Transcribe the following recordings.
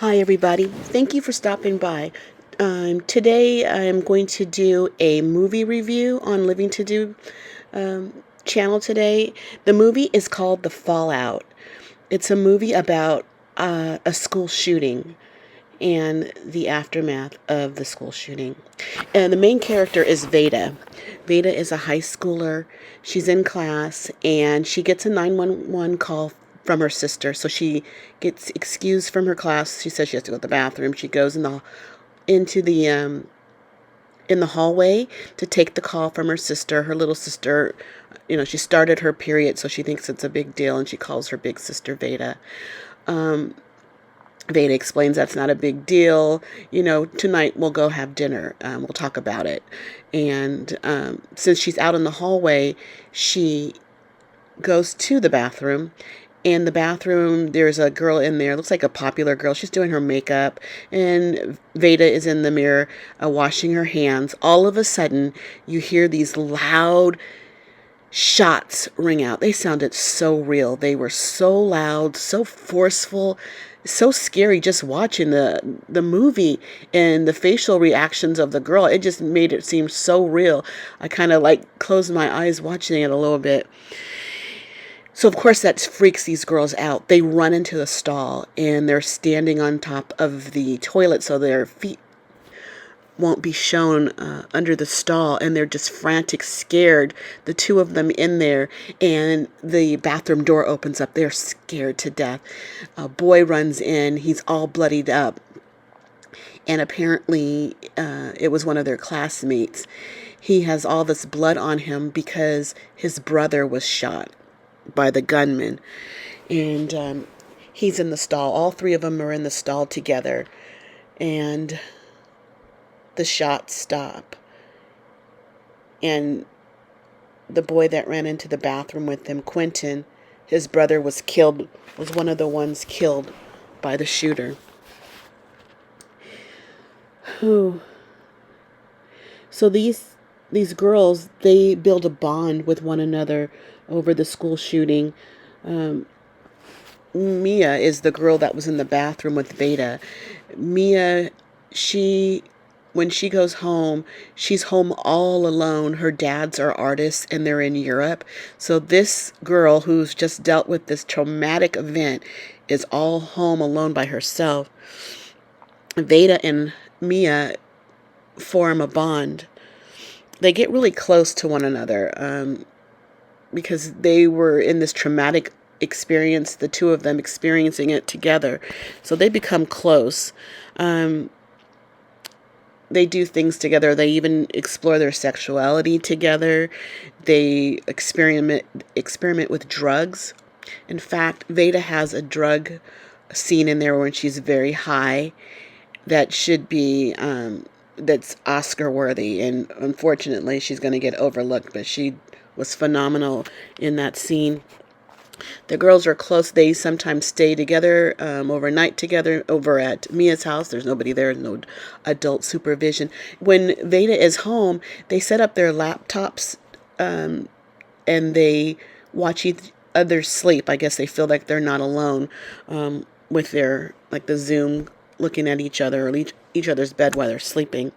Hi, everybody. Thank you for stopping by. Today, I'm going to do a movie review on Living to Do channel today. The movie is called The Fallout. It's a movie about a school shooting and the aftermath of the school shooting. And the main character is Veda. Veda is a high schooler. She's in class and she gets a 911 call from her sister. So she gets excused from her class. She says she has to go to the bathroom. She goes into the in the hallway to take the call from her sister. Her little sister, she started her period, so she thinks it's a big deal, and she calls her big sister Veda. Veda explains that's not a big deal. Tonight we'll go have dinner. We'll talk about it. And since she's out in the hallway, she goes to the bathroom. In the bathroom, there's a girl in there. Looks like a popular girl. She's doing her makeup. And Veda is in the mirror washing her hands. All of a sudden, you hear these loud shots ring out. They sounded so real. They were so loud, so forceful, so scary just watching the movie and the facial reactions of the girl. It just made it seem so real. I kind of closed my eyes watching it a little bit. So of course that freaks these girls out. They run into the stall and they're standing on top of the toilet so their feet won't be shown under the stall, and they're just frantic, scared, the two of them in there, and the bathroom door opens up. They're scared to death. A boy runs in. He's all bloodied up, and apparently it was one of their classmates. He has all this blood on him because his brother was shot by the gunman, and he's in the stall. All three of them are in the stall together, and the shots stop, and the boy that ran into the bathroom with him, Quentin, his brother was one of the ones killed by the shooter. Whew. So these girls, they build a bond with one another over the school shooting. Mia is the girl that was in the bathroom with Veda. Mia, when she goes home, she's home all alone. Her dads are artists and they're in Europe. So this girl who's just dealt with this traumatic event is all home alone by herself. Veda and Mia form a bond. They get really close to one another because they were in this traumatic experience, the two of them experiencing it together. So they become close. They do things together. They even explore their sexuality together. They experiment with drugs. In fact, Veda has a drug scene in there when she's very high that should be that's Oscar worthy, and unfortunately she's going to get overlooked, but she was phenomenal in that scene. The girls are close. They sometimes stay together overnight together over at Mia's house. There's nobody there, no adult supervision. When Veda is home, they set up their laptops and they watch each other sleep. I guess they feel like they're not alone with their, the Zoom, looking at each other or each other's bed while they're sleeping.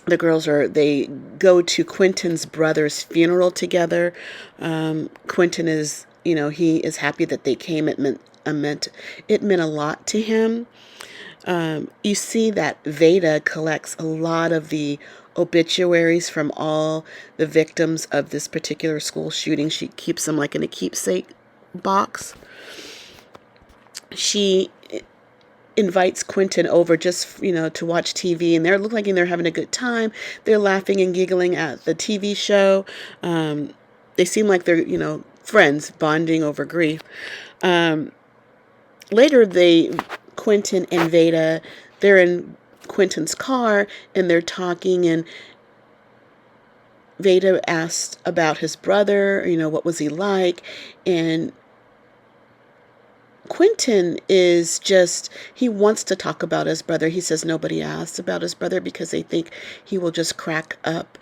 The girls they go to Quentin's brother's funeral together. Quentin is, he is happy that they came. It meant a lot to him. You see that Veda collects a lot of the obituaries from all the victims of this particular school shooting. She keeps them in a keepsake box. She invites Quentin over just, to watch TV, and they're looking they're having a good time. They're laughing and giggling at the TV show. They seem like they're, friends bonding over grief. Later, Quentin and Veda, they're in Quentin's car and they're talking, and Veda asked about his brother, what was he like, and Quentin he wants to talk about his brother. He says nobody asks about his brother because they think he will just crack up.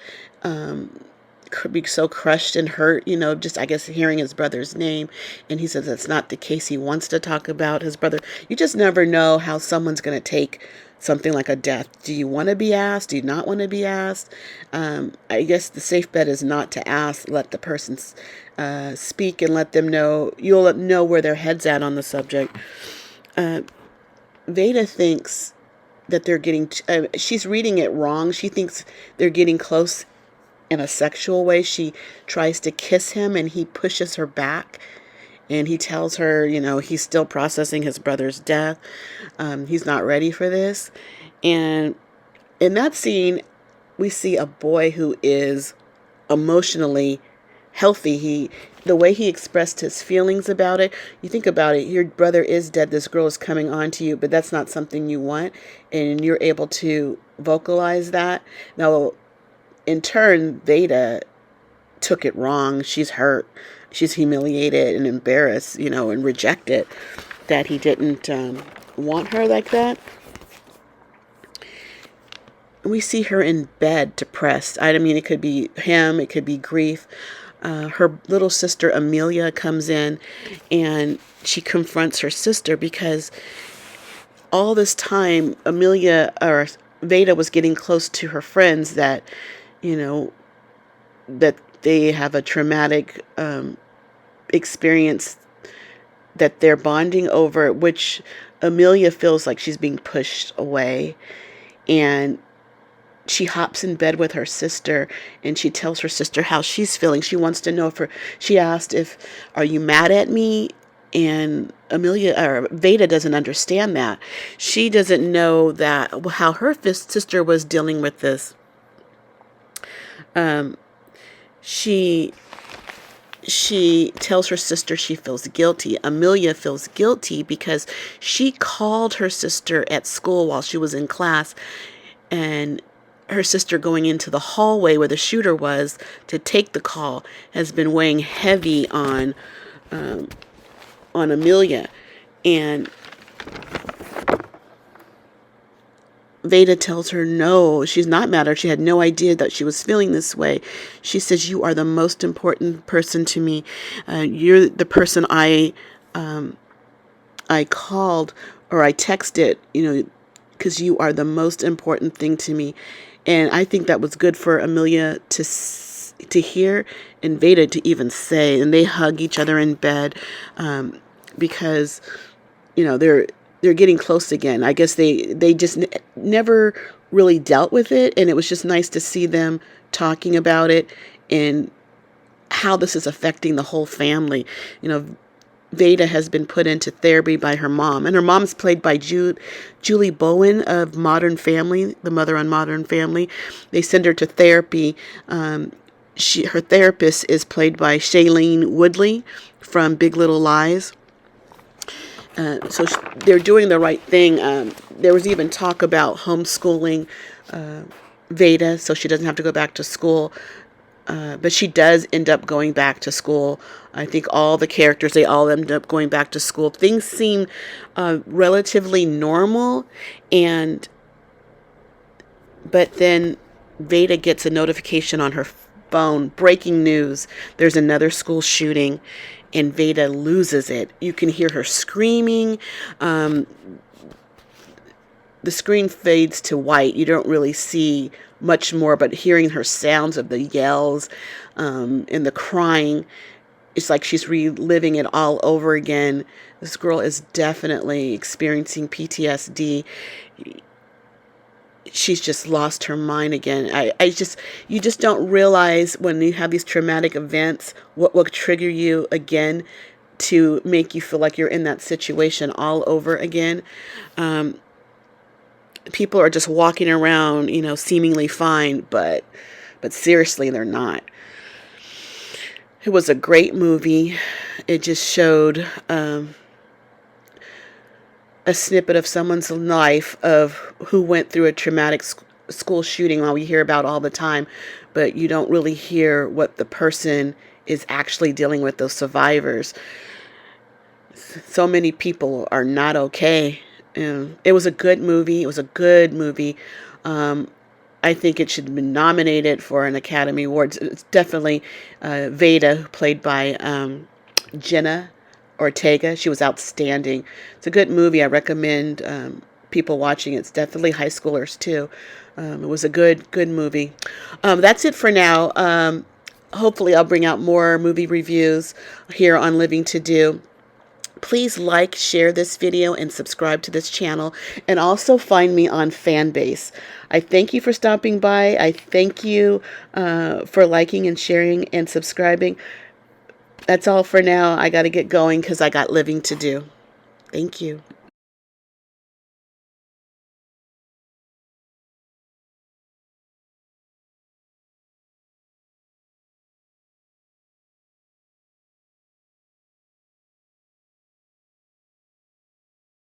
be so crushed and hurt, just I guess hearing his brother's name. And he says that's not the case. He wants to talk about his brother. You just never know how someone's going to take something like a death. Do you want to be asked? Do you not want to be asked? I guess the safe bet is not to ask. Let the person speak and let them know. You'll know where their head's at on the subject. Veda thinks that they're getting, she's reading it wrong. She thinks they're getting close in a sexual way. She tries to kiss him and he pushes her back. And he tells her, he's still processing his brother's death. He's not ready for this. And in that scene, we see a boy who is emotionally healthy. The way he expressed his feelings about it, you think about it, your brother is dead, this girl is coming on to you, but that's not something you want. And you're able to vocalize that. Now, in turn, Veda took it wrong. She's hurt. She's humiliated and embarrassed, and rejected that he didn't want her like that. We see her in bed, depressed. I mean, it could be him. It could be grief. Her little sister, Amelia, comes in and she confronts her sister because all this time, Veda was getting close to her friends that, that they have a traumatic experience that they're bonding over, which Amelia feels like she's being pushed away. And she hops in bed with her sister and she tells her sister how she's feeling. She wants to know she asked are you mad at me? And Veda doesn't understand that. She doesn't know how her sister was dealing with this. She tells her sister she feels guilty. Amelia feels guilty because she called her sister at school while she was in class, and her sister going into the hallway where the shooter was to take the call has been weighing heavy on Amelia. And Veda tells her no, she's not mad at her. She had no idea that she was feeling this way. She says, you are the most important person to me. You're the person I called or I texted, because you are the most important thing to me. And I think that was good for Amelia to hear and Veda to even say. And they hug each other in bed because, they're getting close again. I guess they just never really dealt with it. And it was just nice to see them talking about it and how this is affecting the whole family. Veda has been put into therapy by her mom, and her mom's played by Julie Bowen of Modern Family, the mother on Modern Family. They send her to therapy. Her therapist is played by Shailene Woodley from Big Little Lies. So they're doing the right thing. There was even talk about homeschooling Veda so she doesn't have to go back to school. But she does end up going back to school. I think all the characters, they all end up going back to school. Things seem relatively normal. But then Veda gets a notification on her phone, breaking news. There's another school shooting, and Veda loses it. You can hear her screaming. The screen fades to white. You don't really see much more, but hearing her sounds of the yells and the crying, it's like she's reliving it all over again. This girl is definitely experiencing PTSD. She's just lost her mind again. You just don't realize when you have these traumatic events what will trigger you again to make you feel like you're in that situation all over again. People are just walking around, seemingly fine, but seriously, they're not. It was a great movie. It just showed a snippet of someone's life of who went through a traumatic school shooting. Well, we hear about all the time, but you don't really hear what the person is actually dealing with, those survivors. So many people are not okay. It was a good movie. I think it should have been nominated for an Academy Award. It's definitely Veda, played by Jenna Ortega. She was outstanding. It's a good movie. I recommend people watching it. It's definitely high schoolers too. It was a good movie. That's it for now. Hopefully, I'll bring out more movie reviews here on Living to Do. Please like, share this video, and subscribe to this channel. And also find me on Fanbase. I thank you for stopping by. I thank you for liking and sharing and subscribing. That's all for now. I got to get going because I got living to do. Thank you.